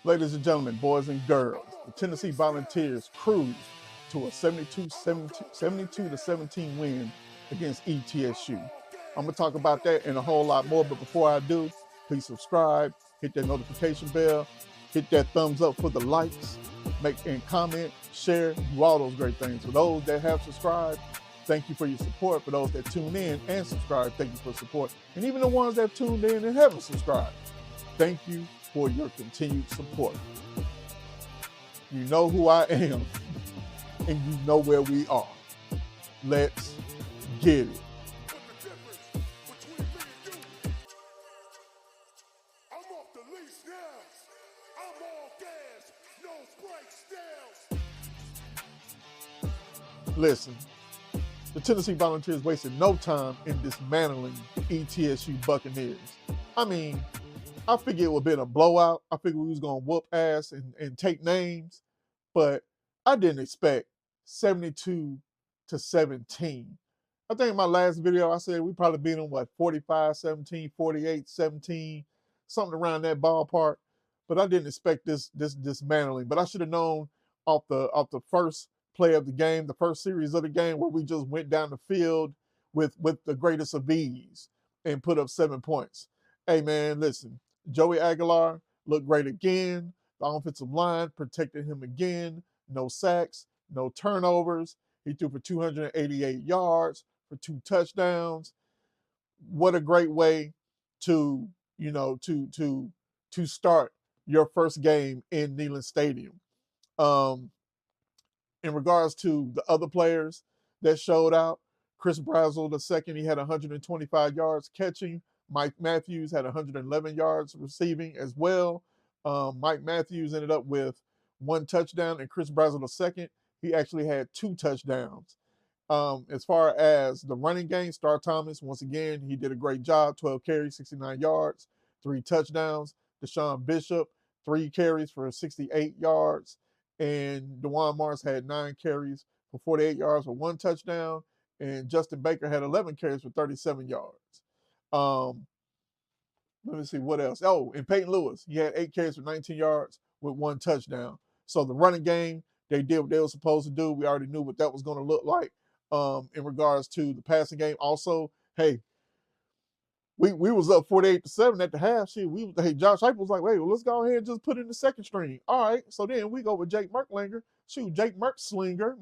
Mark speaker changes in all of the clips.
Speaker 1: Ladies and gentlemen, boys and girls, the Tennessee Volunteers cruised to a 72-17 win against ETSU. I'm going to talk about that and a whole lot more, but before I do, please subscribe, hit that notification bell, hit that thumbs up for the likes, make and comment, share, do all those great things. For those that have subscribed, thank you for your support. For those that tune in and subscribe, thank you for support. And even the ones that tuned in and haven't subscribed, thank you for your continued support. You know who I am, and you know where we are. Let's get it. Listen, the Tennessee Volunteers wasted no time in dismantling the ETSU Buccaneers. I mean, I figured it would have been a blowout. I figured we was going to whoop ass and take names, but I didn't expect 72-17. I think in my last video, I said we probably beat them, 45-17, 48-17, something around that ballpark. But I didn't expect this dismantling. But I should have known off the first play of the game, the first series of the game, where we just went down the field with the greatest of ease and put up 7 points. Hey, man, listen. Joey Aguilar looked great again. The offensive line protected him again. No sacks, no turnovers. He threw for 288 yards for 2 touchdowns. What a great way to start your first game in Neyland Stadium. In regards to the other players that showed out, Chris Brazell II, he had 125 yards catching. Mike Matthews had 111 yards receiving as well. Mike Matthews ended up with 1 touchdown, and Chris Brazell II, he actually had 2 touchdowns. As far as the running game, Star Thomas, once again, he did a great job. 12 carries, 69 yards, 3 touchdowns. Deshaun Bishop, 3 carries for 68 yards. And DeJuan Morris had 9 carries for 48 yards for 1 touchdown. And Justin Baker had 11 carries for 37 yards. Let me see what else. Oh, and Peyton Lewis, he had 8 carries for 19 yards with 1 touchdown. So the running game, they did what they were supposed to do. We already knew what that was going to look like. In regards to the passing game, also, hey, we was up 48-7 at the half. Josh Heupel was like, wait, well, let's go ahead and just put in the second string. All right, so then we go with Jake Merklinger. Jake Merkslinger,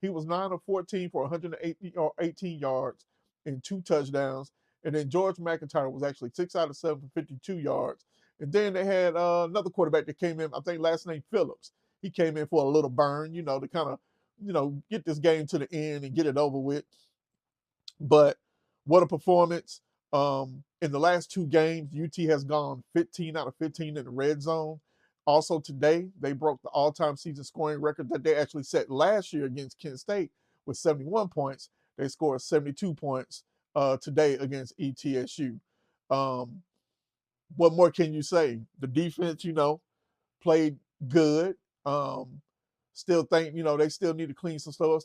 Speaker 1: he was 9 of 14 for 118 yards and 2 touchdowns. And then George McIntyre was actually 6 out of 7 for 52 yards. And then they had another quarterback that came in, I think last name Phillips. He came in for a little burn, to kind of, get this game to the end and get it over with. But what a performance. In the last 2 games, UT has gone 15 out of 15 in the red zone. Also today, they broke the all-time season scoring record that they actually set last year against Kent State with 71 points. They scored 72 points today against ETSU. What more can you say? The defense, played good. Still think, they still need to clean some stuff,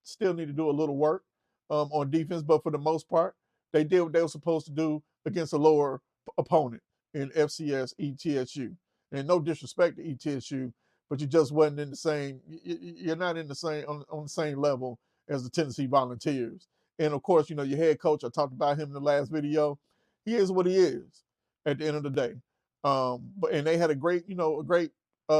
Speaker 1: still need to do a little work on defense, but for the most part, they did what they were supposed to do against a lower opponent in FCS ETSU. And no disrespect to ETSU, but you just wasn't in the same, you're not in the same, on the same level as the Tennessee Volunteers. And of course, your head coach, I talked about him in the last video. He is what he is at the end of the day. And they had a great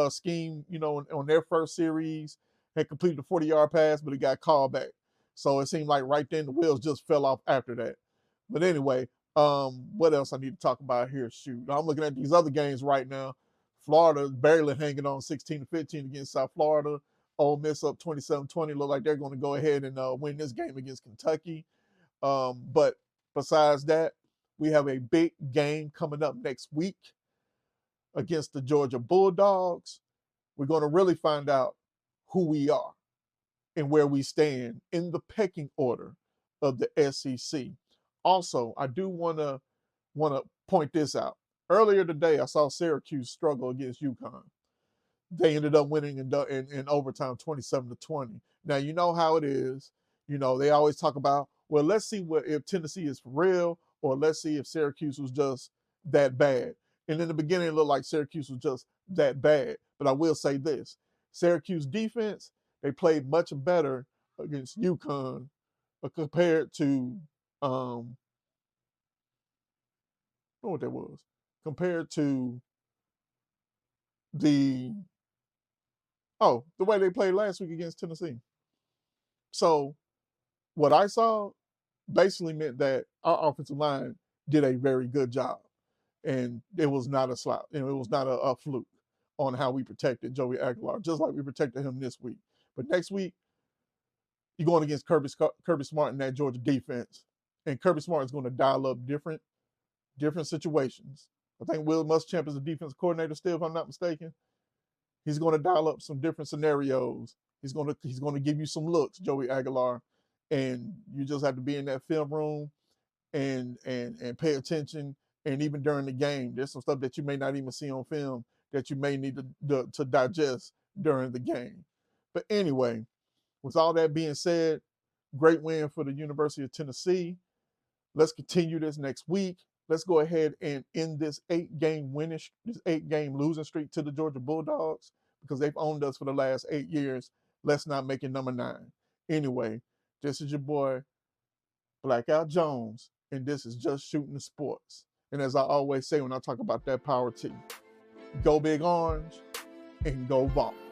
Speaker 1: scheme, on their first series, had completed a 40-yard pass, but it got called back. So it seemed like right then the wheels just fell off after that. But anyway, what else I need to talk about here? I'm looking at these other games right now. Florida barely hanging on 16-15 against South Florida. Ole Miss up 27-20. Look like they're going to go ahead and win this game against Kentucky. But besides that, we have a big game coming up next week against the Georgia Bulldogs. We're going to really find out who we are and where we stand in the pecking order of the SEC. Also, I do want to point this out. Earlier today, I saw Syracuse struggle against UConn. They ended up winning in overtime 27-20. Now, you know how it is. They always talk about, well, let's see if Tennessee is for real, or let's see if Syracuse was just that bad. And in the beginning, it looked like Syracuse was just that bad. But I will say this, Syracuse defense, they played much better against UConn compared to, I don't know what that was, compared to the way they played last week against Tennessee. So what I saw basically meant that our offensive line did a very good job. And it was not a slouch. It was not a fluke on how we protected Joey Aguilar, just like we protected him this week. But next week, you're going against Kirby Smart in that Georgia defense. And Kirby Smart is going to dial up different situations. I think Will Muschamp is the defense coordinator still, if I'm not mistaken. He's going to dial up some different scenarios. He's going to give you some looks, Joey Aguilar, and you just have to be in that film room and pay attention. And even during the game, there's some stuff that you may not even see on film that you may need to digest during the game. But anyway, with all that being said, great win for the University of Tennessee. Let's continue this next week. Let's go ahead and end this 8-game losing streak to the Georgia Bulldogs, because they've owned us for the last 8 years. Let's not make it number 9. Anyway, this is your boy, Blackout Jones, and this is Just Shooting the Sports. And as I always say when I talk about that power team, go Big Orange and go Vols.